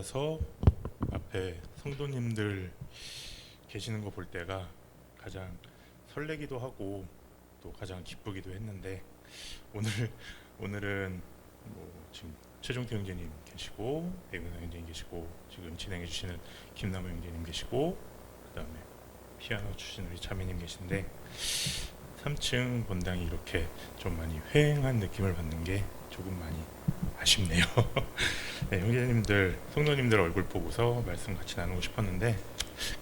와서 앞에 성도님들 계시는 거 볼 때가 가장 설레기도 하고 또 가장 기쁘기도 했는데 오늘 오늘은 지금 최종태 형제님 계시고 백은하 형제님 계시고 지금 진행해 주시는 김남우 형제님 계시고 그다음에 피아노 주신 우리 자매님 계신데 3층 본당이 이렇게 좀 많이 휑한 느낌을 받는 게 조금 많이 아쉽네요. 네, 형제님들, 성도님들 얼굴 보고서 말씀 같이 나누고 싶었는데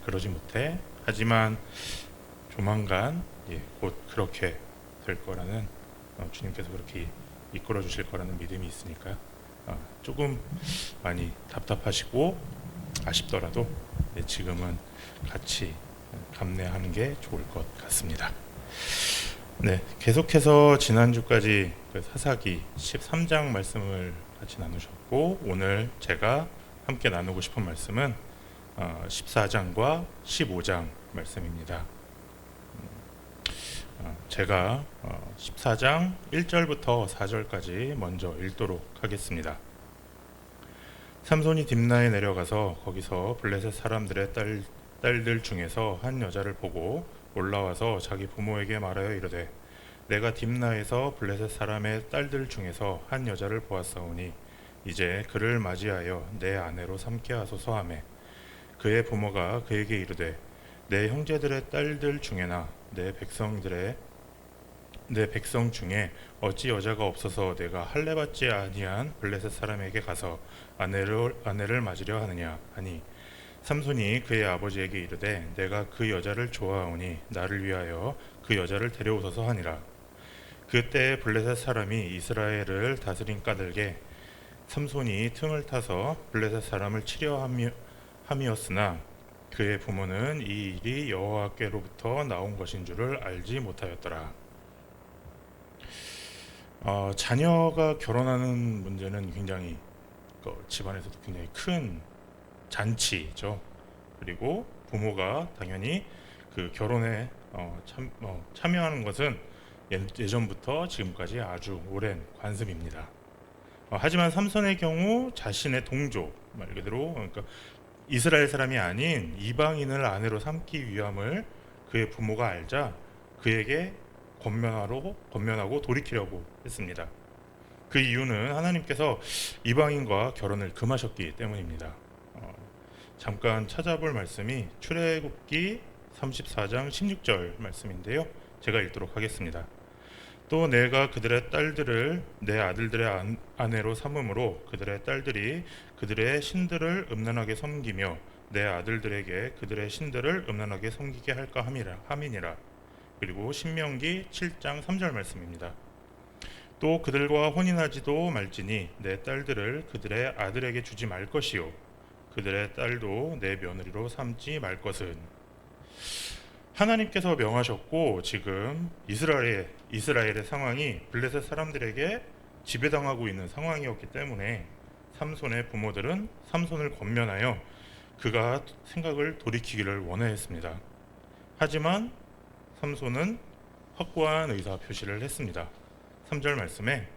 그러지 못해. 하지만 조만간 곧 그렇게 될 거라는 주님께서 그렇게 이끌어 주실 거라는 믿음이 있으니까 조금 많이 답답하시고 아쉽더라도 지금은 같이 감내하는 게 좋을 것 같습니다. 네, 계속해서 지난주까지 사사기 13장 말씀을 같이 나누셨고 오늘 제가 함께 나누고 싶은 말씀은 14장과 15장 말씀입니다. 제가 14장 1절부터 4절까지 먼저 읽도록 하겠습니다. 삼손이 딥나에 내려가서 거기서 블레셋 사람들의 딸들 중에서 한 여자를 보고 올라와서 자기 부모에게 말하여 이르되 내가 딥나에서 블레셋 사람의 딸들 중에서 한 여자를 보았사오니 이제 그를 맞이하여 내 아내로 삼게 하소서 하매 그의 부모가 그에게 이르되 내 형제들의 딸들 중에나 내 백성 중에 어찌 여자가 없어서 내가 할례 받지 아니한 블레셋 사람에게 가서 아내를 맞으려 하느냐 하니 삼손이 그의 아버지에게 이르되 내가 그 여자를 좋아하오니 나를 위하여 그 여자를 데려오소서 하니라. 그때 블레셋 사람이 이스라엘을 다스린 까닭에 삼손이 틈을 타서 블레셋 사람을 치려 함이었으나 그의 부모는 이 일이 여호와께로부터 나온 것인 줄을 알지 못하였더라. 자녀가 결혼하는 문제는 굉장히 집안에서도 굉장히 큰 잔치죠. 그리고 부모가 당연히 그 결혼에 참여하는 것은 예전부터 지금까지 아주 오랜 관습입니다. 하지만 삼손의 경우 자신의 동족, 말 그대로 그러니까 이스라엘 사람이 아닌 이방인을 아내로 삼기 위함을 그의 부모가 알자 그에게 권면하고 돌이키려고 했습니다. 그 이유는 하나님께서 이방인과 결혼을 금하셨기 때문입니다. 잠깐 찾아볼 말씀이 출애굽기 34장 16절 말씀인데요. 제가 읽도록 하겠습니다. 또 내가 그들의 딸들을 내 아들들의 아내로 삼음으로 그들의 딸들이 그들의 신들을 음란하게 섬기며 내 아들들에게 그들의 신들을 음란하게 섬기게 할까 함이니라. 그리고 신명기 7장 3절 말씀입니다. 또 그들과 혼인하지도 말지니 내 딸들을 그들의 아들에게 주지 말 것이요 그들의 딸도 내 며느리로 삼지 말 것은. 하나님께서 명하셨고 지금 이스라엘의 상황이 블레셋 사람들에게 지배당하고 있는 상황이었기 때문에 삼손의 부모들은 삼손을 권면하여 그가 생각을 돌이키기를 원하였습니다. 하지만 삼손은 확고한 의사 표시를 했습니다. 3절 말씀에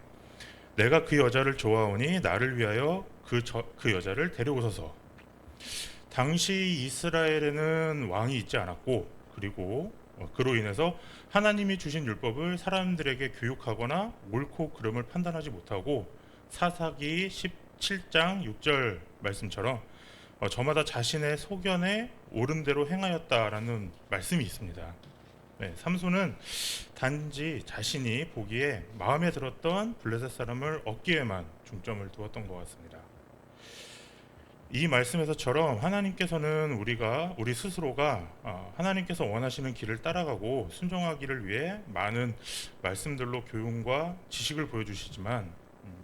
내가 그 여자를 좋아하오니 나를 위하여 그 여자를 데려오소서. 당시 이스라엘에는 왕이 있지 않았고 그리고 그로 인해서 하나님이 주신 율법을 사람들에게 교육하거나 옳고 그름을 판단하지 못하고 사사기 17장 6절 말씀처럼 저마다 자신의 소견에 옳은 대로 행하였다라는 말씀이 있습니다. 삼손은 단지 자신이 보기에 마음에 들었던 블레셋 사람을 얻기에만 중점을 두었던 것 같습니다. 이 말씀에서처럼 하나님께서는 우리 스스로가 하나님께서 원하시는 길을 따라가고 순종하기를 위해 많은 말씀들로 교훈과 지식을 보여주시지만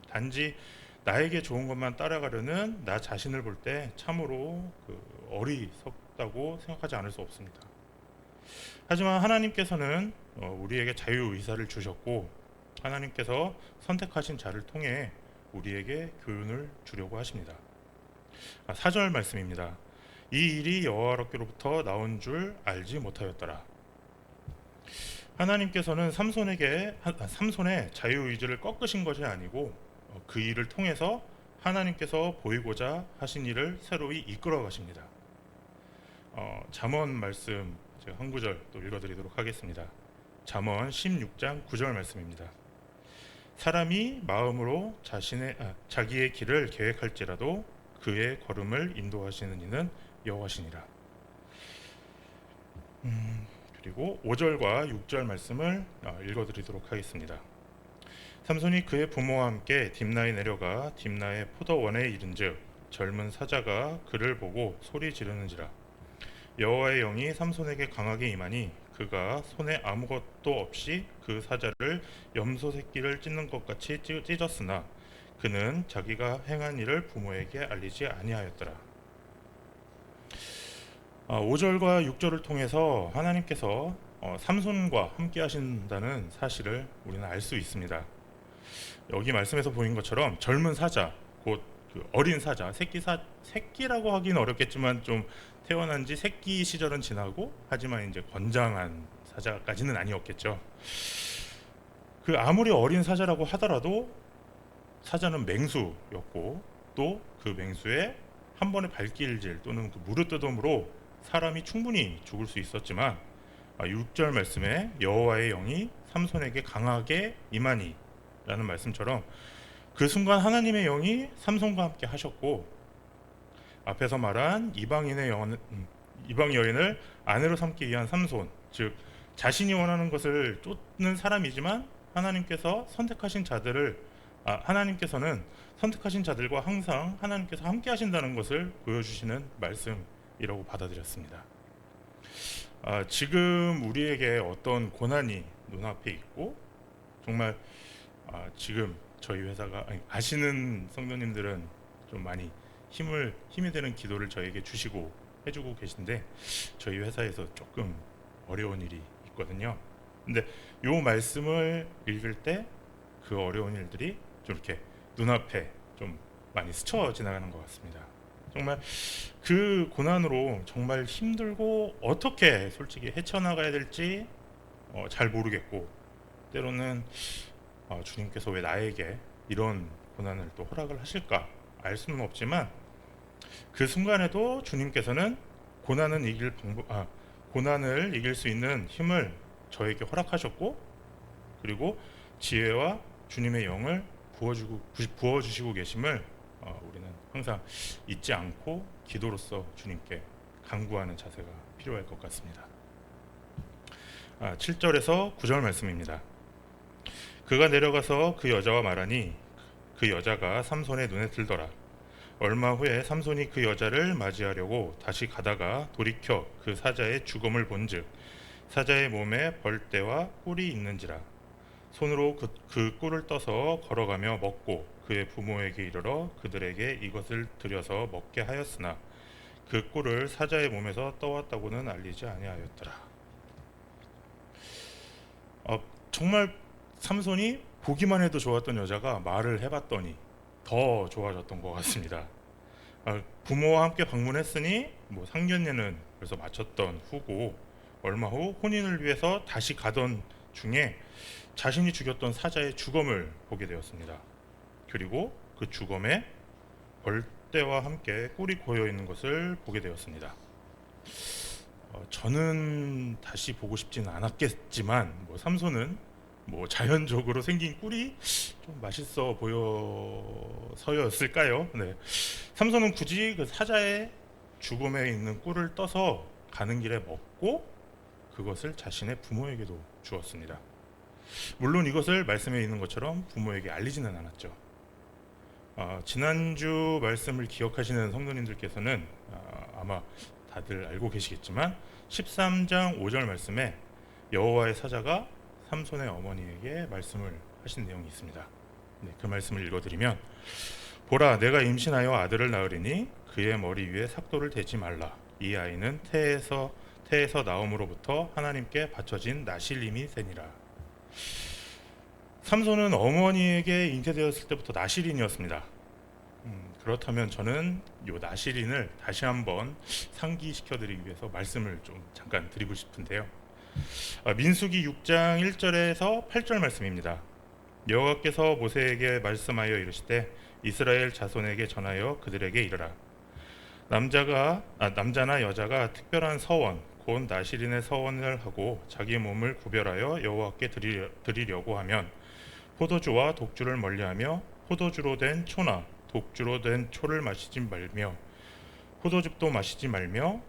단지 나에게 좋은 것만 따라가려는 나 자신을 볼 때 참으로 어리석다고 생각하지 않을 수 없습니다. 하지만 하나님께서는 우리에게 자유의사를 주셨고 하나님께서 선택하신 자를 통해 우리에게 교훈을 주려고 하십니다. 4절 말씀입니다. 이 일이 여호와께로부터 나온 줄 알지 못하였더라. 하나님께서는 삼손의 자유의지를 꺾으신 것이 아니고 그 일을 통해서 하나님께서 보이고자 하신 일을 새로이 이끌어 가십니다. 잠언 말씀 제가 한 구절 또 읽어드리도록 하겠습니다. 잠언 16장 9절 말씀입니다. 사람이 마음으로 자기의 길을 계획할지라도 그의 걸음을 인도하시는 이는 여호와시니라. 그리고 5절과 6절 말씀을 읽어드리도록 하겠습니다. 삼손이 그의 부모와 함께 딥나에 내려가 딥나의 포도원에 이른즉 젊은 사자가 그를 보고 소리 지르는지라. 여호와의 영이 삼손에게 강하게 임하니 그가 손에 아무것도 없이 그 사자를 염소 새끼를 찢는 것 같이 찢었으나 그는 자기가 행한 일을 부모에게 알리지 아니하였더라. 5절과 6절을 통해서 하나님께서 삼손과 함께 하신다는 사실을 우리는 알 수 있습니다. 여기 말씀에서 보인 것처럼 젊은 사자, 곧 그 어린 사자, 새끼라고 하기는 어렵겠지만 좀 태어난 지 새끼 시절은 지나고 하지만 이제 건장한 사자까지는 아니었겠죠. 그 아무리 어린 사자라고 하더라도 사자는 맹수였고 또 그 맹수에 한 번의 발길질 또는 그 무릇떠덤으로 사람이 충분히 죽을 수 있었지만 6절 말씀에 여호와의 영이 삼손에게 강하게 임하니 라는 말씀처럼 그 순간 하나님의 영이 삼손과 함께 하셨고 앞에서 말한 이방 여인을 아내로 삼기 위한 삼손, 즉 자신이 원하는 것을 쫓는 사람이지만 하나님께서는 선택하신 자들과 항상 하나님께서 함께 하신다는 것을 보여주시는 말씀이라고 받아들였습니다. 지금 우리에게 어떤 고난이 눈앞에 있고 정말 지금 저희 회사가 아시는 성도님들은 좀 많이 힘이 되는 기도를 저에게 주시고 해주고 계신데 저희 회사에서 조금 어려운 일이 있거든요. 근데 요 말씀을 읽을 때 그 어려운 일들이 좀 이렇게 눈앞에 좀 많이 스쳐 지나가는 것 같습니다. 정말 그 고난으로 정말 힘들고 어떻게 솔직히 헤쳐나가야 될지 잘 모르겠고 때로는 주님께서 왜 나에게 이런 고난을 또 허락을 하실까 알 수는 없지만 그 순간에도 주님께서는 고난을 이길 수 있는 힘을 저에게 허락하셨고 그리고 지혜와 주님의 영을 부어주시고 계심을 우리는 항상 잊지 않고 기도로서 주님께 간구하는 자세가 필요할 것 같습니다. 7절에서 9절 말씀입니다. 그가 내려가서 그 여자와 말하니 그 여자가 삼손의 눈에 들더라. 얼마 후에 삼손이 그 여자를 맞이하려고 다시 가다가 돌이켜 그 사자의 죽음을 본즉 사자의 몸에 벌떼와 꿀이 있는지라. 손으로 그 꿀을 떠서 걸어가며 먹고 그의 부모에게 이르러 그들에게 이것을 들여서 먹게 하였으나 그 꿀을 사자의 몸에서 떠왔다고는 알리지 아니하였더라. 정말 삼손이 보기만 해도 좋았던 여자가 말을 해봤더니 더 좋아졌던 것 같습니다. 부모와 함께 방문했으니 상견례는 그래서 마쳤던 후고 얼마 후 혼인을 위해서 다시 가던 중에 자신이 죽였던 사자의 주검을 보게 되었습니다. 그리고 그 주검에 벌떼와 함께 꿀이 고여 있는 것을 보게 되었습니다. 저는 다시 보고 싶지는 않았겠지만 삼손은 자연적으로 생긴 꿀이 좀 맛있어 보여서였을까요? 네. 삼손은 굳이 그 사자의 죽음에 있는 꿀을 떠서 가는 길에 먹고 그것을 자신의 부모에게도 주었습니다. 물론 이것을 말씀에 있는 것처럼 부모에게 알리지는 않았죠. 지난주 말씀을 기억하시는 성도님들께서는 아마 다들 알고 계시겠지만 13장 5절 말씀에 여호와의 사자가 삼손의 어머니에게 말씀을 하신 내용이 있습니다. 네, 그 말씀을 읽어드리면 보라 내가 임신하여 아들을 낳으리니 그의 머리 위에 삭도를 대지 말라. 이 아이는 태에서 나옴으로부터 하나님께 바쳐진 나실임이 되니라. 삼손은 어머니에게 잉태되었을 때부터 나실인이었습니다. 그렇다면 저는 이 나실인을 다시 한번 상기시켜드리기 위해서 말씀을 좀 잠깐 드리고 싶은데요. 민수기 6장 1절에서 8절 말씀입니다. 여호와께서 모세에게 말씀하여 이르시되 이스라엘 자손에게 전하여 그들에게 이르라. 남자나 여자가 특별한 서원 곧 나실인의 서원을 하고 자기 몸을 구별하여 여호와께 드리려고 하면 포도주와 독주를 멀리하며 포도주로 된 초나 독주로 된 초를 마시지 말며 포도즙도 마시지 말며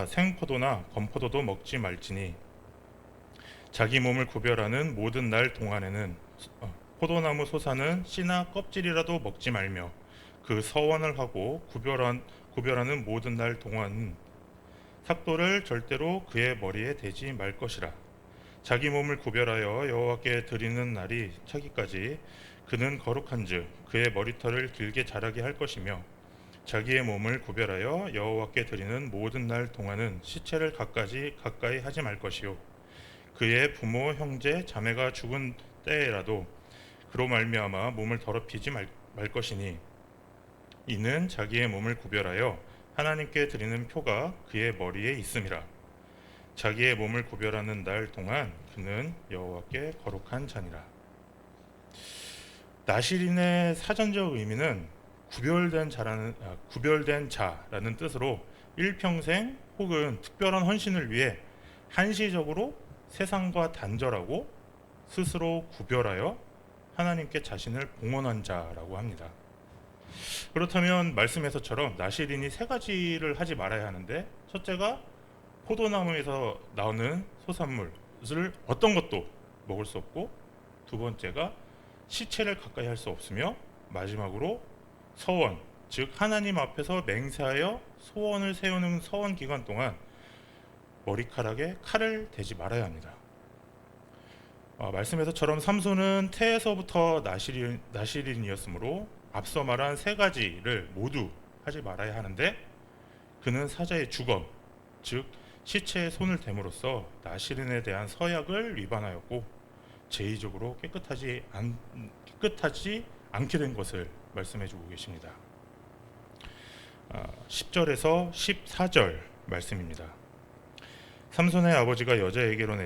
생포도나 건포도도 먹지 말지니 자기 몸을 구별하는 모든 날 동안에는 포도나무 솟아는 씨나 껍질이라도 먹지 말며 그 서원을 하고 구별하는 모든 날 동안 삭도를 절대로 그의 머리에 대지 말 것이라. 자기 몸을 구별하여 여호와께 드리는 날이 차기까지 그는 거룩한즉 그의 머리털을 길게 자라게 할 것이며 자기의 몸을 구별하여 여호와께 드리는 모든 날 동안은 시체를 가까이 하지 말 것이요 그의 부모 형제 자매가 죽은 때에라도 그로 말미암아 몸을 더럽히지 말 것이니 이는 자기의 몸을 구별하여 하나님께 드리는 표가 그의 머리에 있음이라. 자기의 몸을 구별하는 날 동안 그는 여호와께 거룩한 자니라. 나실인의 사전적 의미는 구별된 자라는 뜻으로 일평생 혹은 특별한 헌신을 위해 한시적으로 세상과 단절하고 스스로 구별하여 하나님께 자신을 봉헌한 자라고 합니다. 그렇다면 말씀에서처럼 나실인이 세 가지를 하지 말아야 하는데, 첫째가 포도나무에서 나오는 소산물을 어떤 것도 먹을 수 없고, 두 번째가 시체를 가까이 할 수 없으며, 마지막으로 서원, 즉 하나님 앞에서 맹세하여 소원을 세우는 서원 기간 동안 머리카락에 칼을 대지 말아야 합니다. 말씀에서처럼 삼손은 태에서부터 나실인이었으므로 앞서 말한 세 가지를 모두 하지 말아야 하는데, 그는 사자의 주검, 즉 시체에 손을 댐으로써 나실인에 대한 서약을 위반하였고 제의적으로 깨끗하지 않게 된 것을 말씀해주고 계십니다. 10절에서 14절 말씀입니다. 삼손의 아버지가 여자에게로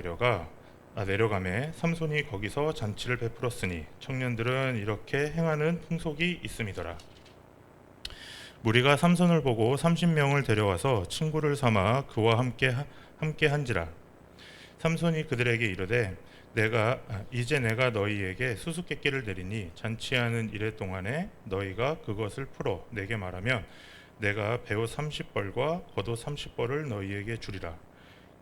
내려가매 삼손이 거기서 잔치를 베풀었으니 청년들은 이렇게 행하는 풍속이 있음이더라. 무리가 삼손을 보고 30명을 데려와서 친구를 삼아 그와 함께 한지라. 삼손이 그들에게 이르되 이제 내가 너희에게 수수께끼를 내리니 잔치하는 이래 동안에 너희가 그것을 풀어 내게 말하면 내가 배옷 30벌과 겉옷 30벌을 너희에게 주리라.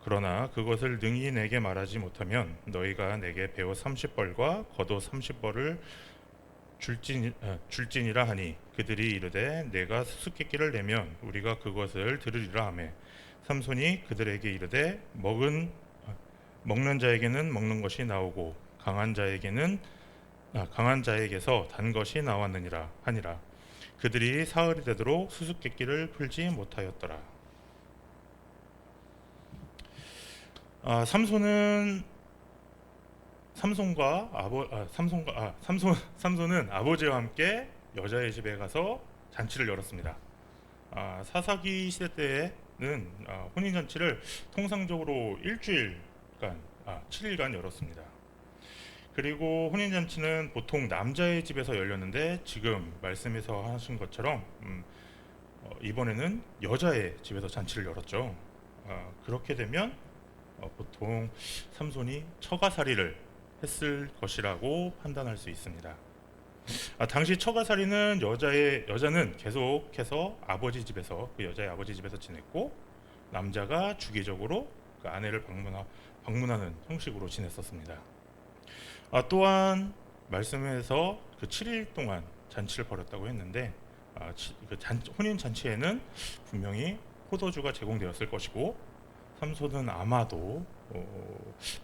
그러나 그것을 능히 내게 말하지 못하면 너희가 내게 배옷 30벌과 겉옷 30벌을 줄지니라 하니 그들이 이르되 내가 수수께끼를 내면 우리가 그것을 들으리라 하매 삼손이 그들에게 이르되 먹는 자에게는 먹는 것이 나오고 강한 자에게서 단 것이 나왔느니라 하니라. 그들이 사흘이 되도록 수수께끼를 풀지 못하였더라. 삼손은 아버지와 함께 여자의 집에 가서 잔치를 열었습니다. 사사기 시대 때는 혼인 잔치를 통상적으로 7일간 열었습니다. 그리고 혼인 잔치는 보통 남자의 집에서 열렸는데 지금 말씀에서 하신 것처럼 이번에는 여자의 집에서 잔치를 열었죠. 그렇게 되면 보통 삼손이 처가살이를 했을 것이라고 판단할 수 있습니다. 당시 처가살이는 여자는 계속해서 그 여자의 아버지 집에서 지냈고 남자가 주기적으로 그 아내를 방문하는 형식으로 지냈었습니다. 또한 말씀에서 그 7일 동안 잔치를 벌였다고 했는데 혼인 잔치에는 분명히 포도주가 제공되었을 것이고 삼손은 아마도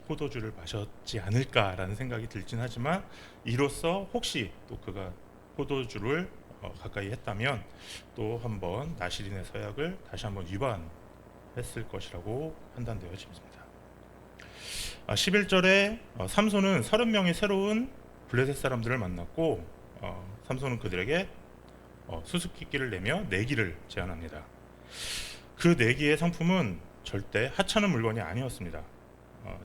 포도주를 마셨지 않을까라는 생각이 들긴 하지만 이로써 혹시 또 그가 포도주를 가까이 했다면 또 한번 나실인의 서약을 다시 한번 위반했을 것이라고 판단되어집니다. 11절에 삼손은 30명의 새로운 블레셋 사람들을 만났고 삼손은 그들에게 수수께끼를 내며 내기를 제안합니다. 그 내기의 상품은 절대 하찮은 물건이 아니었습니다.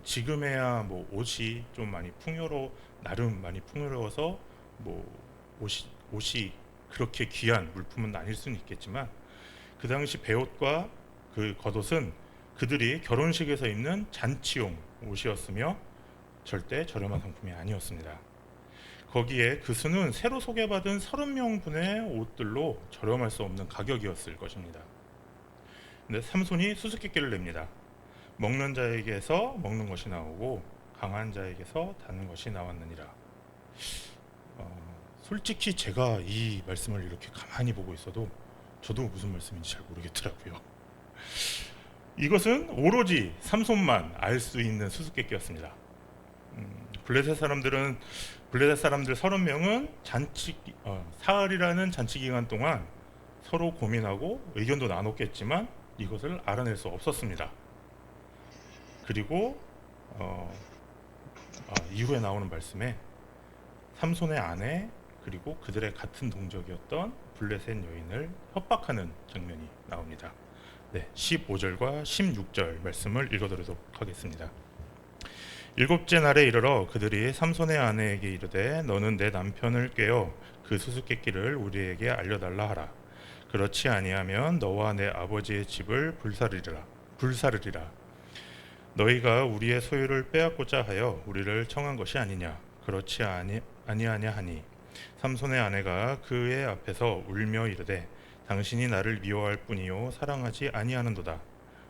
지금에야 옷이 좀 나름 많이 풍요로워서 옷이 그렇게 귀한 물품은 아닐 수는 있겠지만 그 당시 베옷과 그 겉옷은 그들이 결혼식에서 입는 잔치용 옷이었으며 절대 저렴한 상품이 아니었습니다. 거기에 그 수는 새로 소개받은 30명분의 옷들로 저렴할 수 없는 가격이었을 것입니다. 근데 삼손이 수수께끼를 냅니다. 먹는 자에게서 먹는 것이 나오고 강한 자에게서 다는 것이 나왔느니라. 솔직히 제가 이 말씀을 이렇게 가만히 보고 있어도 저도 무슨 말씀인지 잘 모르겠더라고요. 이것은 오로지 삼손만 알 수 있는 수수께끼였습니다. 블레셋 사람들 30명은 사흘이라는 잔치 기간 동안 서로 고민하고 의견도 나눴겠지만 이것을 알아낼 수 없었습니다. 그리고 이후에 나오는 말씀에 삼손의 아내 그리고 그들의 같은 동족이었던 블레셋 여인을 협박하는 장면이 나옵니다. 네, 15절과 16절 말씀을 읽어드리도록 하겠습니다. 일곱째 날에 이르러 그들이 삼손의 아내에게 이르되 너는 내 남편을 꾀어 그 수수께끼를 우리에게 알려달라 하라. 그렇지 아니하면 너와 내 아버지의 집을 불사르리라. 너희가 우리의 소유를 빼앗고자 하여 우리를 청한 것이 아니냐. 그렇지 아니하냐 하니 삼손의 아내가 그의 앞에서 울며 이르되 당신이 나를 미워할 뿐이요 사랑하지 아니하는도다.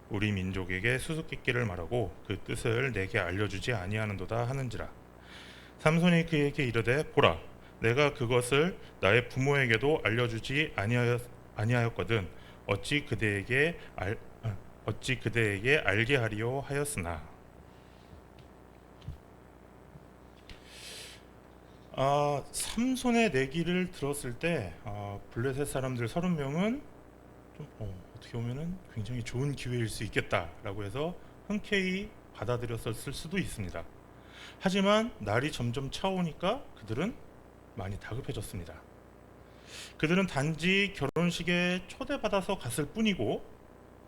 우리 민족에게 수수께끼를 말하고 그 뜻을 내게 알려주지 아니하는도다 하는지라. 삼손이 그에게 이르되 보라 내가 그것을 나의 부모에게도 알려주지 아니하였거든 어찌 그대에게 알게 하리요 하였으나. 삼손의 내기를 들었을 때 블레셋 사람들 30명은 좀 어떻게 보면은 굉장히 좋은 기회일 수 있겠다라고 해서 흔쾌히 받아들였을 수도 있습니다. 하지만 날이 점점 차오니까 그들은 많이 다급해졌습니다. 그들은 단지 결혼식에 초대받아서 갔을 뿐이고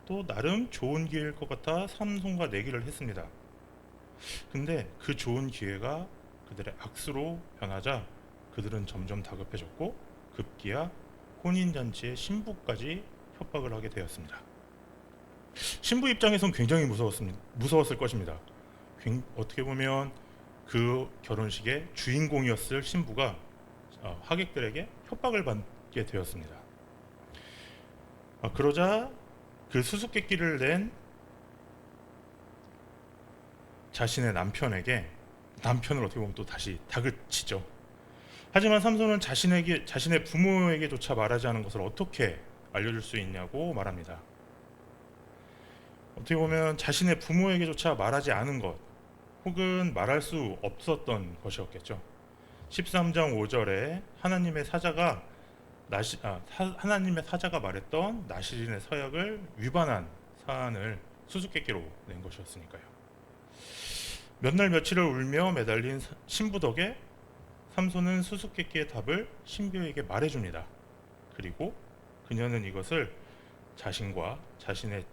또 나름 좋은 기회일 것 같아 삼손과 내기를 했습니다. 근데 그 좋은 기회가 그들의 악수로 변하자 그들은 점점 다급해졌고 급기야 혼인잔치의 신부까지 협박을 하게 되었습니다. 신부 입장에선 굉장히 무서웠을 것입니다. 어떻게 보면 그 결혼식의 주인공이었을 신부가 하객들에게 협박을 받게 되었습니다. 그러자 그 수수께끼를 낸 자신의 남편을 어떻게 보면 또 다시 다그치죠. 하지만 삼손은 자신의 부모에게조차 말하지 않은 것을 어떻게 알려줄 수 있냐고 말합니다. 어떻게 보면 자신의 부모에게조차 말하지 않은 것 혹은 말할 수 없었던 것이었겠죠. 13장 5절에 하나님의 사자가 말했던 나시린의 서약을 위반한 사안을 수수께끼로 낸 것이었으니까요. 몇 날 며칠을 울며 매달린 신부 덕에 삼손은 수수께끼의 답을 신부에게 말해줍니다. 그리고 그녀는 이것을 자신과 자신의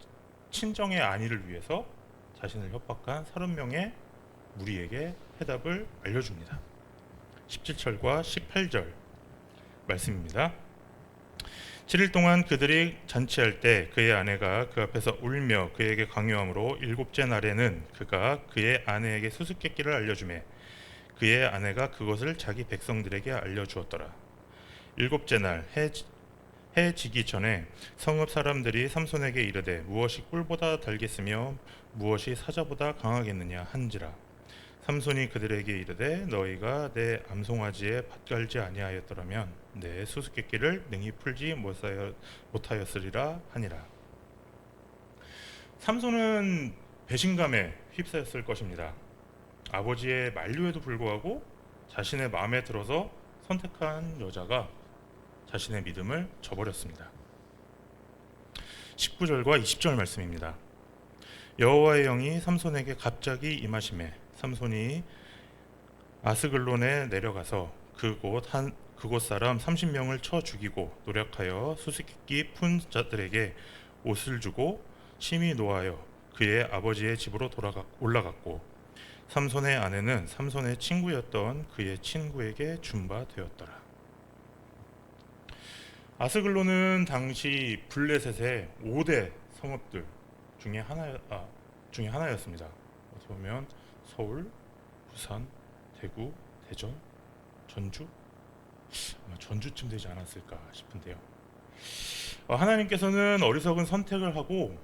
친정의 안위를 위해서 자신을 협박한 30명의 무리에게 해답을 알려줍니다. 17절과 18절 말씀입니다. 7일 동안 그들이 잔치할 때 그의 아내가 그 앞에서 울며 그에게 강요함으로 일곱째 날에는 그가 그의 아내에게 수수께끼를 알려주매 그의 아내가 그것을 자기 백성들에게 알려주었더라. 일곱째 날 해 지기 전에 성읍 사람들이 삼손에게 이르되 무엇이 꿀보다 달겠으며 무엇이 사자보다 강하겠느냐 한지라. 삼손이 그들에게 이르되 너희가 내 암송아지에 밭갈지 아니하였더라면 내 수수께끼를 능히 풀지 못하였으리라 하니라. 삼손은 배신감에 휩싸였을 것입니다. 아버지의 만류에도 불구하고 자신의 마음에 들어서 선택한 여자가 자신의 믿음을 저버렸습니다. 19절과 20절 말씀입니다. 여호와의 영이 삼손에게 갑자기 임하시매 삼손이 아스글론에 내려가서 그곳 사람 30명을 쳐 죽이고 노력하여 수수께끼 푼 자들에게 옷을 주고 심히 노하여 그의 아버지의 집으로 올라갔고 삼손의 아내는 삼손의 친구였던 그의 친구에게 준 바 되었더라. 아스글론은 당시 블레셋의 5대 성읍들 중에 하나였습니다. 어떻게 보면 서울, 부산, 대구, 대전, 전주, 아마 전주쯤 되지 않았을까 싶은데요. 하나님께서는 어리석은 선택을 하고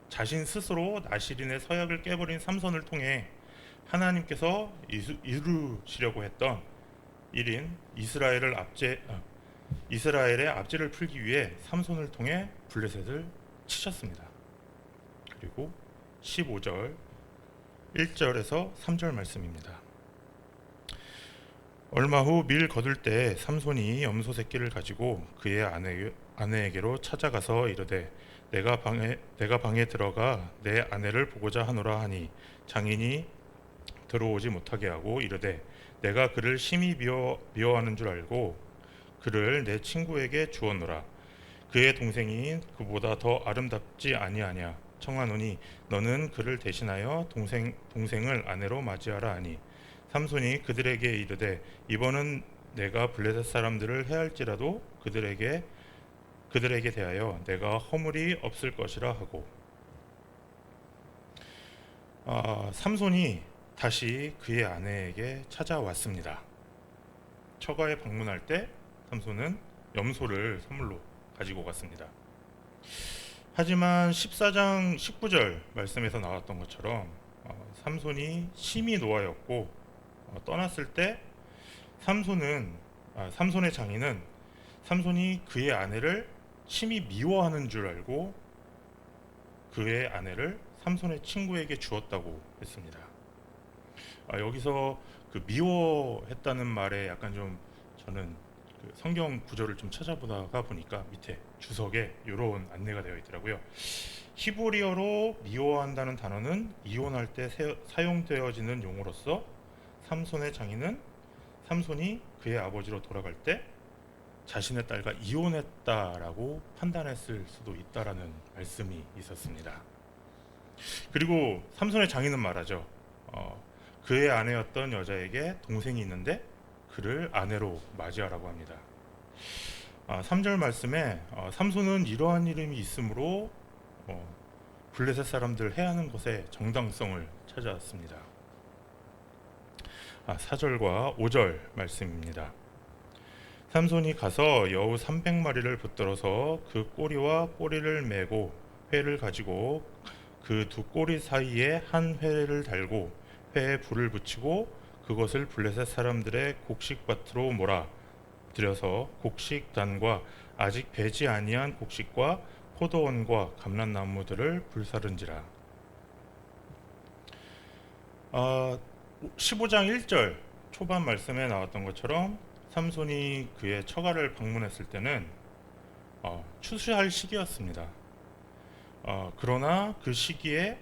자신 스스로 나실인의 서약을 깨버린 삼손을 통해 하나님께서 이루시려고 했던 1인 이스라엘의 압제를 풀기 위해 삼손을 통해 블레셋을 치셨습니다. 그리고 15절 1절에서 3절 말씀입니다. 얼마 후 밀 거둘 때 삼손이 염소 새끼를 가지고 그의 아내에게로 찾아가서 이르되 내가 방에 들어가 내 아내를 보고자 하노라 하니 장인이 들어오지 못하게 하고 이르되 내가 그를 심히 미워하는 줄 알고 그를 내 친구에게 주었노라. 그의 동생이 그보다 더 아름답지 아니하냐 청하노니 너는 그를 대신하여 동생을 아내로 맞이하라 하니 삼손이 그들에게 이르되 이번은 내가 블레셋 사람들을 해할지라도 그들에게 대하여 내가 허물이 없을 것이라 하고 삼손이 다시 그의 아내에게 찾아왔습니다. 처가에 방문할 때 삼손은 염소를 선물로 가지고 갔습니다. 하지만 14장 19절 말씀에서 나왔던 것처럼 삼손이 심히 노하였고 떠났을 때 삼손의 장인은 삼손이 그의 아내를 심히 미워하는 줄 알고 그의 아내를 삼손의 친구에게 주었다고 했습니다. 여기서 그 미워했다는 말에 약간 좀 저는 그 성경 구절을 좀 찾아보다가 보니까 밑에 주석에 이런 안내가 되어 있더라고요. 히브리어로 미워한다는 단어는 이혼할 때 사용되어지는 용어로서 삼손의 장인은 삼손이 그의 아버지로 돌아갈 때 자신의 딸과 이혼했다라고 판단했을 수도 있다라는 말씀이 있었습니다. 그리고 삼손의 장인은 말하죠. 그의 아내였던 여자에게 동생이 있는데 그를 아내로 맞이하라고 합니다. 3절 말씀에 삼손은 이러한 이름이 있으므로 블레셋 사람들 해하는 것의 정당성을 찾아왔습니다. 4절과 5절 말씀입니다. 삼손이 가서 여우 300마리를 붙들어서 그 꼬리와 꼬리를 메고 회를 가지고 그 두 꼬리 사이에 한 회를 달고 회에 불을 붙이고 그것을 블레셋 사람들의 곡식밭으로 몰아 들여서 곡식단과 아직 배지 아니한 곡식과 포도원과 감람나무들을 불사른지라. 15장 1절 초반 말씀에 나왔던 것처럼 삼손이 그의 처가를 방문했을 때는 추수할 시기였습니다. 그러나 그 시기에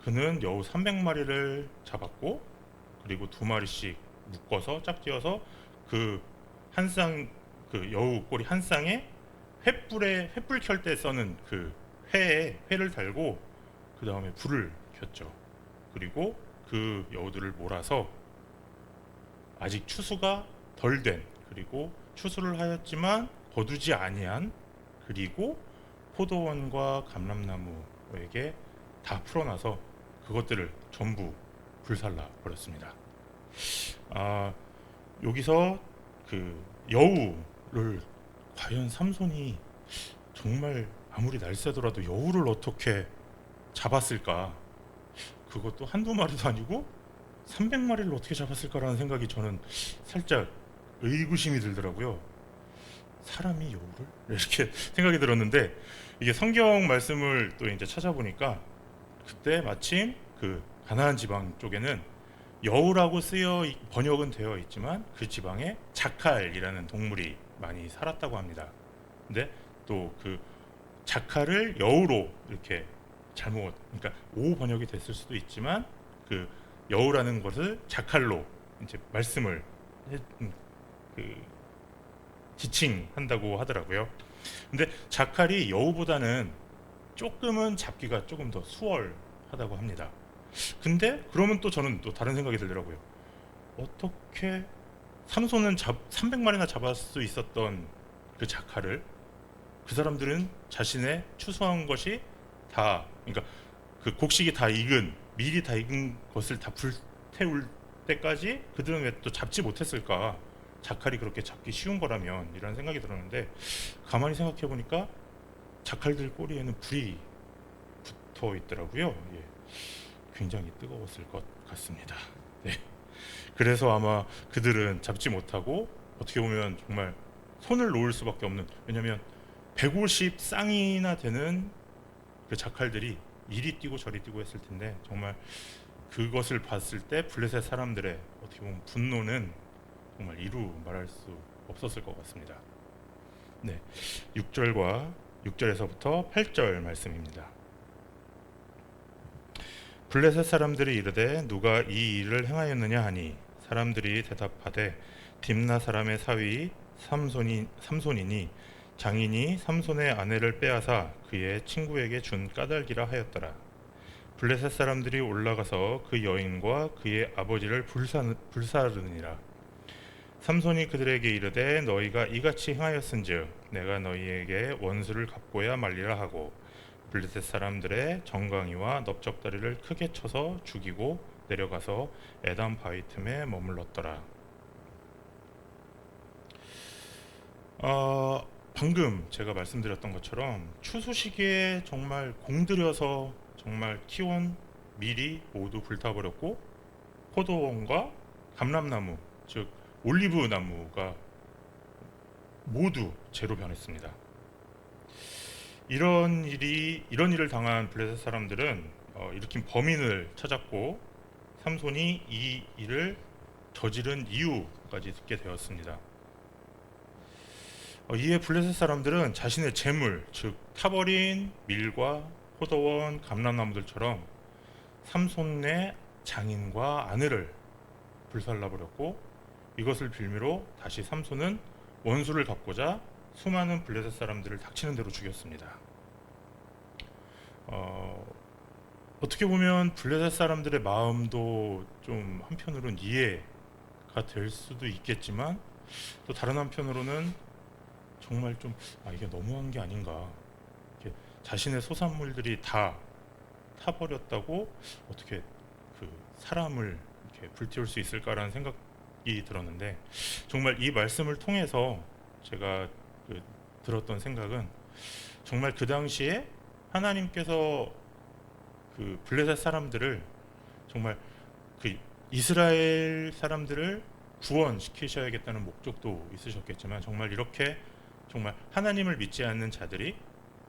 그는 여우 300마리를 잡았고 그리고 2마리씩 묶어서 짝지어서 그 여우 꼬리 한 쌍에 횃불 켤 때 써는 그 회에 회를 달고 그 다음에 불을 켰죠. 그리고 그 여우들을 몰아서 아직 추수가 덜 된 그리고 추수를 하였지만 거두지 아니한 그리고 포도원과 감람나무에게 다 풀어놔서 그것들을 전부 불살라 버렸습니다. 여기서 그 여우를 과연 삼손이 정말 아무리 날쌔더라도 여우를 어떻게 잡았을까? 그것도 한두 마리도 아니고 300마리를 어떻게 잡았을까라는 생각이 저는 살짝 의구심이 들더라고요. 사람이 여우를? 이렇게 생각이 들었는데 이게 성경 말씀을 또 이제 찾아보니까 그때 마침 그 가나안 지방 쪽에는 여우라고 번역은 되어 있지만 그 지방에 자칼이라는 동물이 많이 살았다고 합니다. 근데 또 그 자칼을 여우로 이렇게 그러니까 오 번역이 됐을 수도 있지만 그 여우라는 것을 자칼로 이제 말씀을 지칭한다고 하더라고요. 근데 자칼이 여우보다는 조금은 잡기가 조금 더 수월하다고 합니다. 근데 그러면 또 저는 또 다른 생각이 들더라고요. 어떻게 삼손은 300마리나 잡을 수 있었던 그 자칼을, 그 사람들은 자신의 추수한 것이 다, 그러니까 그 곡식이 다 익은, 밀이 다 익은 것을 다 불태울 때까지 그들은 왜 또 잡지 못했을까? 자칼이 그렇게 잡기 쉬운 거라면, 이런 생각이 들었는데, 가만히 생각해 보니까 자칼들 꼬리에는 불이 붙어 있더라고요. 예, 굉장히 뜨거웠을 것 같습니다. 네. 그래서 아마 그들은 잡지 못하고 어떻게 보면 정말 손을 놓을 수밖에 없는, 왜냐하면 150 쌍이나 되는 그 자칼들이 이리 뛰고 저리 뛰고 했을 텐데, 정말 그것을 봤을 때 블레셋 사람들의 어떻게 보면 분노는 정말 이루 말할 수 없었을 것 같습니다. 네, 6절에서부터 8절 말씀입니다. 블레셋 사람들이 이르되 누가 이 일을 행하였느냐 하니, 사람들이 대답하되 딥나 사람의 사위 삼손이니 장인이 삼손의 아내를 빼앗아 그의 친구에게 준 까닭이라 하였더라. 블레셋 사람들이 올라가서 그 여인과 그의 아버지를 불사르니라. 삼손이 그들에게 이르되 너희가 이같이 행하였은즉 내가 너희에게 원수를 갚고야 말리라 하고, 블레셋 사람들의 정강이와 넓적다리를 크게 쳐서 죽이고 내려가서 에담 바위 틈에 머물렀더라. 방금 제가 말씀드렸던 것처럼 추수 시기에 정말 공들여서 정말 키운 밀이 모두 불타버렸고, 포도원과 감람나무, 즉 올리브 나무가 모두 재로 변했습니다. 이런 일을 당한 블레셋 사람들은 일으킨 범인을 찾았고, 삼손이 이 일을 저지른 이유까지 듣게 되었습니다. 이에 블레셋 사람들은 자신의 재물, 즉 타버린 밀과 포도원, 감람나무들처럼 삼손의 장인과 아내를 불살라버렸고, 이것을 빌미로 다시 삼손은 원수를 갚고자 수많은 블레셋 사람들을 닥치는 대로 죽였습니다. 어떻게 보면 블레셋 사람들의 마음도 좀 한편으로는 이해가 될 수도 있겠지만, 또 다른 한편으로는 정말 좀 이게 너무한 게 아닌가, 이렇게 자신의 소산물들이 다 타버렸다고 어떻게 그 사람을 이렇게 불태울 수 있을까라는 생각이 들었는데, 정말 이 말씀을 통해서 제가 들었던 생각은, 정말 그 당시에 하나님께서 그 블레셋 사람들을 정말 그 이스라엘 사람들을 구원시키셔야겠다는 목적도 있으셨겠지만, 정말 이렇게 정말 하나님을 믿지 않는 자들이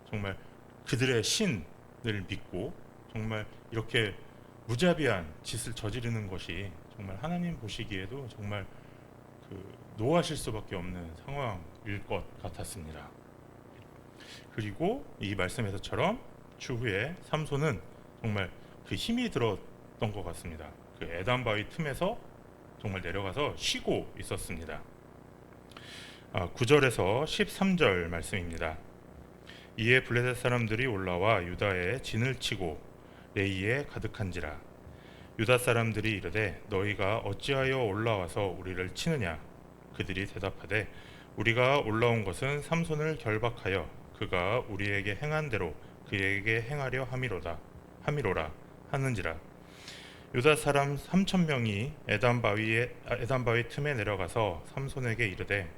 정말 그들의 신을 믿고 정말 이렇게 무자비한 짓을 저지르는 것이 정말 하나님 보시기에도 정말 노하실 수밖에 없는 상황일 것 같았습니다. 그리고 이 말씀에서처럼 추후에 삼손은 정말 그 힘이 들었던 것 같습니다. 그 에담 바위 틈에서 정말 내려가서 쉬고 있었습니다. 9절에서 13절 말씀입니다. 이에 블레셋 사람들이 올라와 유다에 진을 치고 레이에 가득한지라. 유다 사람들이 이르되 너희가 어찌하여 올라와서 우리를 치느냐. 그들이 대답하되 우리가 올라온 것은 삼손을 결박하여 그가 우리에게 행한 대로 그에게 행하려 함이로라 하는지라. 유다 사람 3,000명이 에담 바위 틈에 내려가서 삼손에게 이르되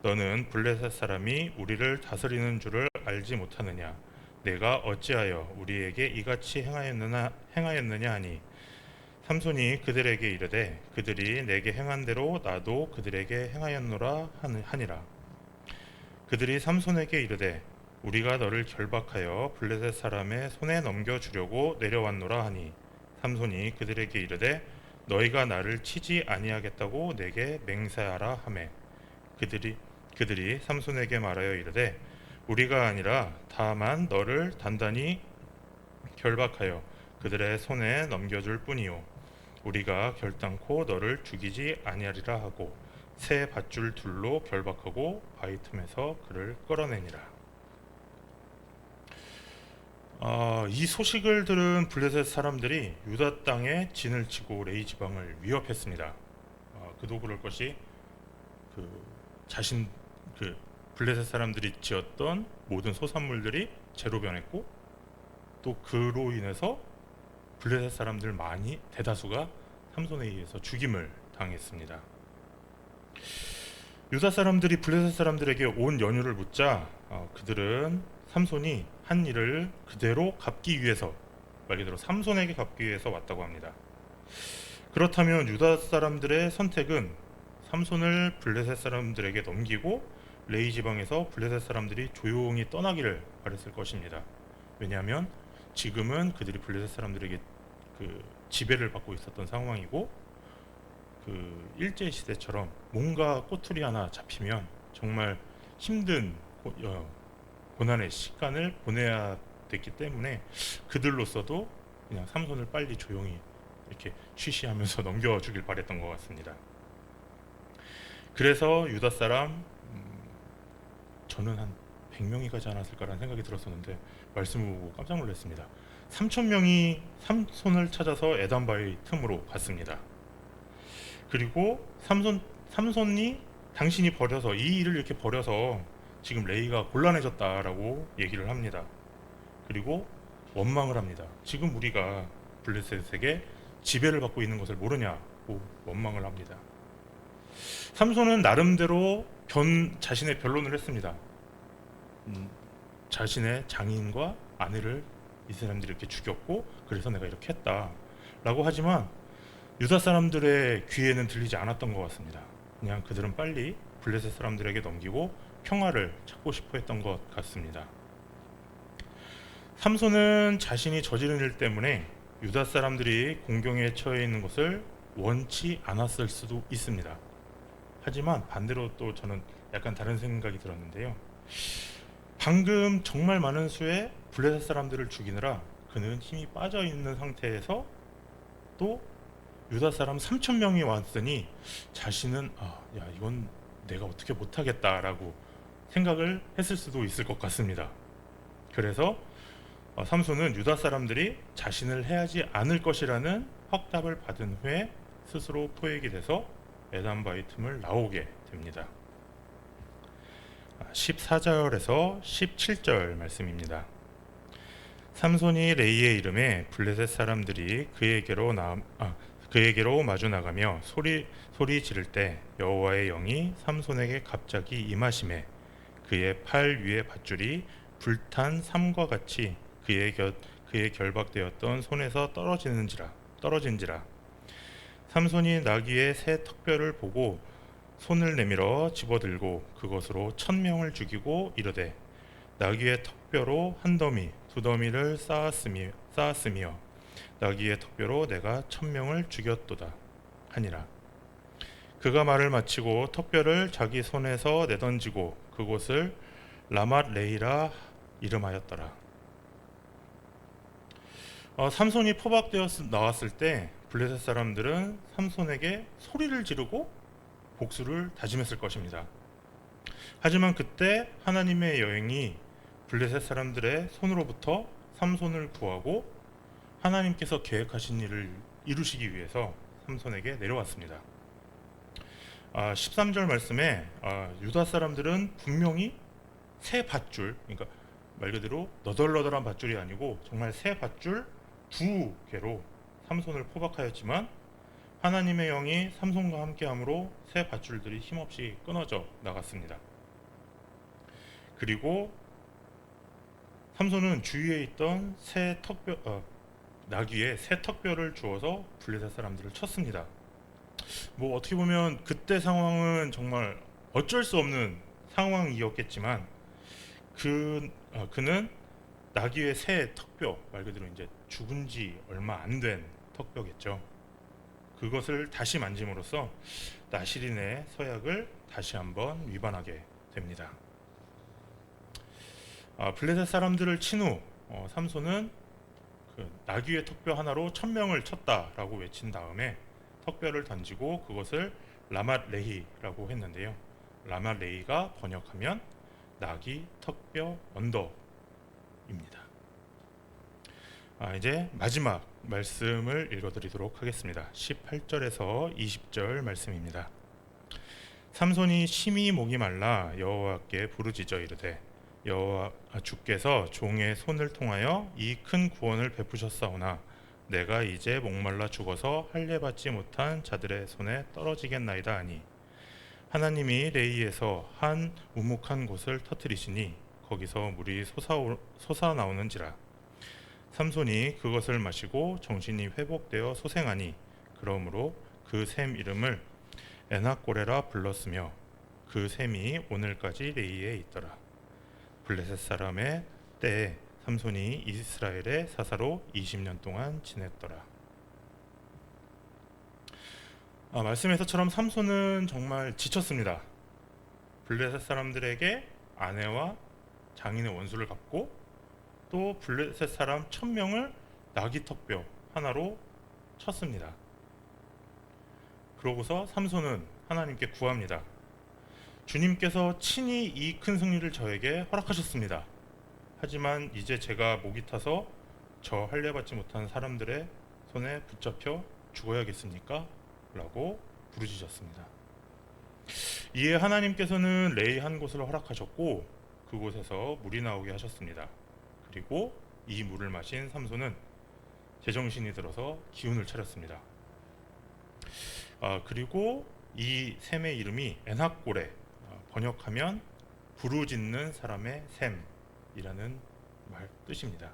너는 블레셋 사람이 우리를 다스리는 줄을 알지 못하느냐. 내가 어찌하여 우리에게 이같이 행하였느냐 하니, 삼손이 그들에게 이르되 그들이 내게 행한 대로 나도 그들에게 행하였노라 하니라. 그들이 삼손에게 이르되 우리가 너를 결박하여 블레셋 사람의 손에 넘겨주려고 내려왔노라 하니, 삼손이 그들에게 이르되 너희가 나를 치지 아니하겠다고 내게 맹세하라 하매, 그들이 삼손에게 말하여 이르되 우리가 아니라 다만 너를 단단히 결박하여 그들의 손에 넘겨줄 뿐이요 우리가 결단코 너를 죽이지 아니하리라 하고 새 밧줄 둘로 결박하고 바위 틈에서 그를 끌어내니라. 이 소식을 들은 블레셋 사람들이 유다 땅에 진을 치고 레이 지방을 위협했습니다. 그도 그럴 것이 블레셋 사람들이 지었던 모든 소산물들이 재로 변했고, 또 그로 인해서 블레셋 사람들 많이 대다수가 삼손에 의해서 죽임을 당했습니다. 유다 사람들이 블레셋 사람들에게 온 연유를 묻자 그들은 삼손이 한 일을 그대로 갚기 위해서, 말 그대로 삼손에게 갚기 위해서 왔다고 합니다. 그렇다면 유다 사람들의 선택은 삼손을 블레셋 사람들에게 넘기고 레이 지방에서 블레셋 사람들이 조용히 떠나기를 바랬을 것입니다. 왜냐하면 지금은 그들이 블레셋 사람들에게 그 지배를 받고 있었던 상황이고, 그 일제 시대처럼 뭔가 꼬투리 하나 잡히면 정말 힘든 고난의 시간을 보내야 됐기 때문에 그들로서도 그냥 삼손을 빨리 조용히 이렇게 쉬쉬하면서 넘겨주길 바랬던 것 같습니다. 그래서 유다 사람 저는 한 100명이 가지 않았을까라는 생각이 들었었는데 말씀을 보고 깜짝 놀랐습니다. 3,000명이 삼손을 찾아서 에단바위 틈으로 갔습니다. 그리고 삼손이 당신이 버려서 이 일을 이렇게 버려서 지금 레이가 곤란해졌다라고 얘기를 합니다. 그리고 원망을 합니다. 지금 우리가 블레셋에게 지배를 받고 있는 것을 모르냐고 원망을 합니다. 삼손은 나름대로 자신의 변론을 했습니다. 자신의 장인과 아내를 이 사람들이 이렇게 죽였고 그래서 내가 이렇게 했다라고 하지만 유다 사람들의 귀에는 들리지 않았던 것 같습니다. 그냥 그들은 빨리 블레셋 사람들에게 넘기고 평화를 찾고 싶어 했던 것 같습니다. 삼손은 자신이 저지른 일 때문에 유다 사람들이 공경에 처해 있는 것을 원치 않았을 수도 있습니다. 하지만 반대로 또 저는 약간 다른 생각이 들었는데요. 방금 정말 많은 수의 블레셋 사람들을 죽이느라 그는 힘이 빠져 있는 상태에서 또 유다 사람 3,000명이 왔으니 자신은 야 이건 내가 어떻게 못하겠다라고 생각을 했을 수도 있을 것 같습니다. 그래서 삼손은 유다 사람들이 자신을 해하지 않을 것이라는 확답을 받은 후에 스스로 포획이 돼서 에단바위 틈을 나오게 됩니다. 14절에서 17절 말씀입니다. 삼손이 레이의 이름에 블레셋 사람들이 그에게로 마주 나가며 소리 지를 때 여호와의 영이 삼손에게 갑자기 임하심에 그의 팔 위에 밧줄이 불탄 삼과 같이 그의 결박되었던 손에서 떨어진지라. 삼손이 나귀의 새 턱뼈를 보고 손을 내밀어 집어들고 그것으로 1,000명을 죽이고 이르되 나귀의 턱뼈로 한 더미 두 더미를 쌓았으며 나귀의 턱뼈로 내가 1,000명을 죽였도다 하니라. 그가 말을 마치고 턱뼈를 자기 손에서 내던지고 그곳을 라맛 레이라 이름하였더라. 삼손이 포박되어 나왔을 때 블레셋 사람들은 삼손에게 소리를 지르고 복수를 다짐했을 것입니다. 하지만 그때 하나님의 여행이 블레셋 사람들의 손으로부터 삼손을 구하고 하나님께서 계획하신 일을 이루시기 위해서 삼손에게 내려왔습니다. 13절 말씀에 유다 사람들은 분명히 새 밧줄, 그러니까 말 그대로 너덜너덜한 밧줄이 아니고 정말 새 밧줄 2개로 삼손을 포박하였지만 하나님의 영이 삼손과 함께함으로 새 밧줄들이 힘없이 끊어져 나갔습니다. 그리고 삼손은 주위에 있던 나귀의 새 턱뼈를 주어서 블레셋 사람들을 쳤습니다. 뭐 어떻게 보면 그때 상황은 정말 어쩔 수 없는 상황이었겠지만 그는 나귀의 새 턱뼈, 말 그대로 이제 죽은 지 얼마 안 된 턱뼈겠죠. 그것을 다시 만짐으로써 나시린의 서약을 다시 한번 위반하게 됩니다. 블레셋 사람들을 친 후 삼손은 그 나귀의 턱뼈 하나로 1,000명을 쳤다라고 외친 다음에 턱뼈를 던지고 그것을 라맛 레히라고 했는데요. 라맛 레히가 번역하면 나귀 턱뼈 언덕입니다. 이제 마지막 말씀을 읽어드리도록 하겠습니다. 18절에서 20절 말씀입니다. 삼손이 심히 목이 말라 여호와께 부르짖어 이르되 여호와 주께서 종의 손을 통하여 이 큰 구원을 베푸셨사오나 내가 이제 목말라 죽어서 할례 받지 못한 자들의 손에 떨어지겠나이다 하니 하나님이 레이에서 한 우묵한 곳을 터뜨리시니 거기서 물이 솟아나오는지라 삼손이 그것을 마시고 정신이 회복되어 소생하니 그러므로 그 샘 이름을 에나꼬레라 불렀으며 그 샘이 오늘까지 레이에 있더라. 블레셋 사람의 때에 삼손이 이스라엘의 사사로 20년 동안 지냈더라. 말씀에서처럼 삼손은 정말 지쳤습니다. 블레셋 사람들에게 아내와 장인의 원수를 갚고 또 블레셋 사람 1000명을 나귀 턱뼈 하나로 쳤습니다. 그러고서 삼손은 하나님께 구합니다. 주님께서 친히 이 큰 승리를 저에게 허락하셨습니다. 하지만 이제 제가 목이 타서 저 할례 받지 못한 사람들의 손에 붙잡혀 죽어야겠습니까? 라고 부르짖었습니다. 이에 하나님께서는 레이 한 곳을 허락하셨고 그곳에서 물이 나오게 하셨습니다. 그리고 이 물을 마신 삼손은 제정신이 들어서 기운을 차렸습니다. 그리고 이 샘의 이름이 에나꼬레, 번역하면 부르짖는 사람의 샘이라는 뜻입니다.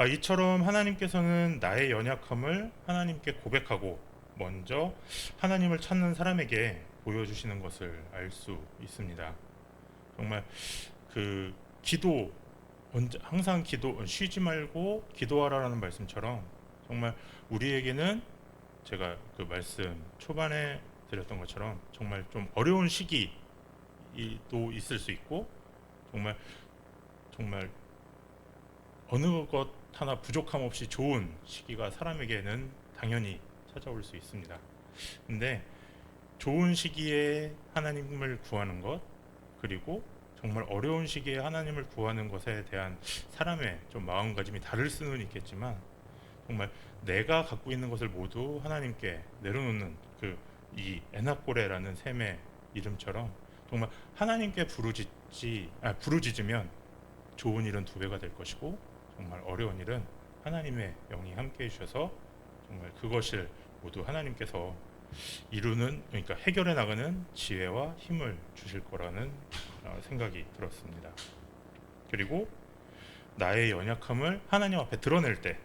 이처럼 하나님께서는 나의 연약함을 하나님께 고백하고 먼저 하나님을 찾는 사람에게 보여주시는 것을 알 수 있습니다. 정말 그 기도 항상 쉬지 말고 기도하라라는 말씀처럼 정말 우리에게는 제가 그 말씀 초반에 드렸던 것처럼 정말 좀 어려운 시기도 있을 수 있고 정말 어느 것 하나 부족함 없이 좋은 시기가 사람에게는 당연히 찾아올 수 있습니다. 근데 좋은 시기에 하나님을 구하는 것 그리고 정말 어려운 시기에 하나님을 구하는 것에 대한 사람의 좀 마음가짐이 다를 수는 있겠지만 정말 내가 갖고 있는 것을 모두 하나님께 내려놓는 이 에나꼬레라는 샘의 이름처럼 정말 하나님께 부르짖으면 좋은 일은 2배가 될 것이고 정말 어려운 일은 하나님의 영이 함께 해주셔서 정말 그것을 모두 하나님께서 그러니까 해결해 나가는 지혜와 힘을 주실 거라는 생각이 들었습니다. 그리고 나의 연약함을 하나님 앞에 드러낼 때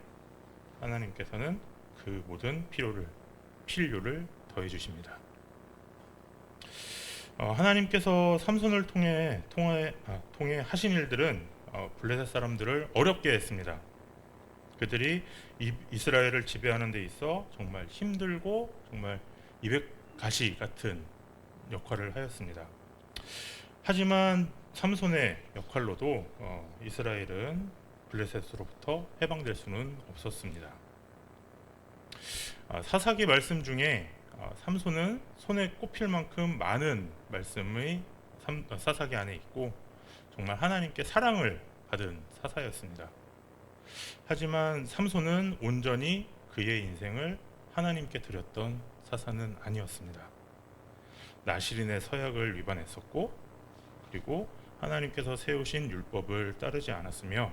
하나님께서는 그 모든 필요를 더해 주십니다. 하나님께서 삼손을 통해 하신 일들은 블레셋 사람들을 어렵게 했습니다. 그들이 이스라엘을 지배하는 데 있어 정말 힘들고 정말 200가시 같은 역할을 하였습니다. 하지만 삼손의 역할로도 이스라엘은 블레셋으로부터 해방될 수는 없었습니다. 사사기 말씀 중에 삼손은 손에 꼽힐 만큼 많은 말씀의 사사기 안에 있고 정말 하나님께 사랑을 받은 사사였습니다. 하지만 삼손은 온전히 그의 인생을 하나님께 드렸던 사사는 아니었습니다. 나실인의 서약을 위반했었고 그리고 하나님께서 세우신 율법을 따르지 않았으며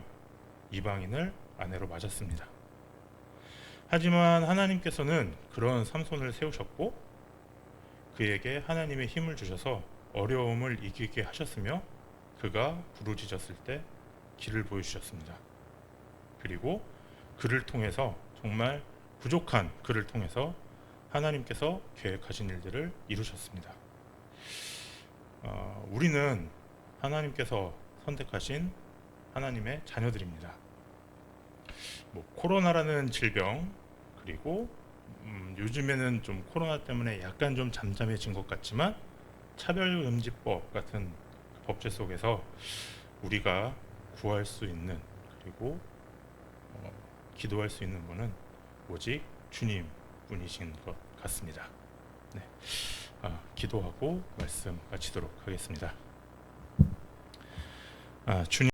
이방인을 아내로 맞았습니다. 하지만 하나님께서는 그런 삼손을 세우셨고 그에게 하나님의 힘을 주셔서 어려움을 이기게 하셨으며 그가 부르짖었을 때 길을 보여주셨습니다. 그리고 그를 통해서 정말 부족한 그를 통해서 하나님께서 계획하신 일들을 이루셨습니다. 우리는 하나님께서 선택하신 하나님의 자녀들입니다. 코로나라는 질병 그리고 요즘에는 좀 코로나 때문에 약간 좀 잠잠해진 것 같지만 차별금지법 같은 법제 속에서 우리가 구할 수 있는 그리고 기도할 수 있는 분은 오직 주님 분이신 것 같습니다. 네. 기도하고 말씀 마치도록 하겠습니다. 주님